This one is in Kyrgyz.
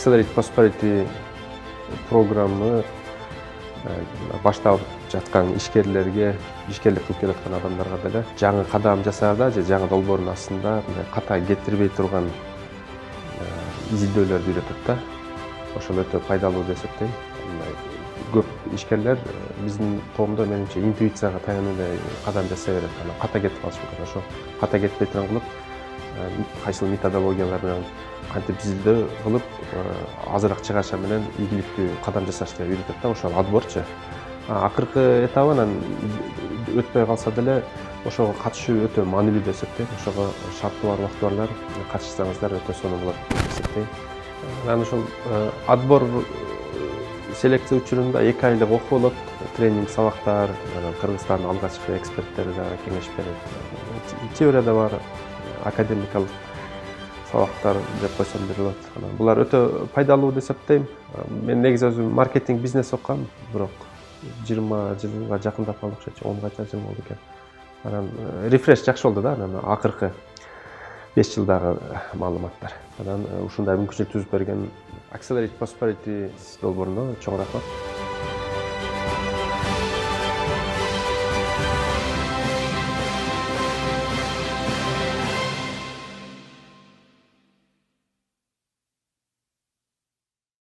Accelerate Prosperity программы баштап жаткан ишкерлерге, ишкерлик кылып келаткан адамдарга деле жаңы кадам жасаарда же жаңы долбоордун астында ката кетирбей турган изилдөөлөрдү үйрөтөт да. Ошол өтө пайдалуу деп эсептейм. Көп ишкерлер биздин тоомдо менимче интуицияга таянып кадам жасай берет. Ката кетип калышы мүмкүн. Ошо ката кетпей турган кылып, кайсыл методологиялар менен кантип изилдөө кылып, азыраак чыгаша менен ийгиликтүү кадам жасашты үйрөтөт да. Ошол отборчу. Акыркы этабынан өтпөй калса деле, ошого катышуу өтө маанилүү деп эсептейм. Ошого шарты бар убактылар катышсаңыздар өтө сонун болот деп эсептейм. Анан ошол отбор селекция учурунда 2 айлык окуу болот, тренинг сабактар, Кыргызстандын алгачкы эксперттери да кеңеш берет. Теорияда бар, академикалык сабактар деп койсом болот. Булар өтө пайдалуу деп эсептейм. Мен негизи өзүм маркетинг бизнес окугам, бирок 20 жылга жакындап калды окшойт, 10 кача жыл болду экен. Анан рефреш жакшы болду да, анан акыркы 5 жылдагы маалыматтар. Анан ушундай мүмкүнчүлүк түзүп берген Accelerate Prosperity долбооруна чоң рахмат.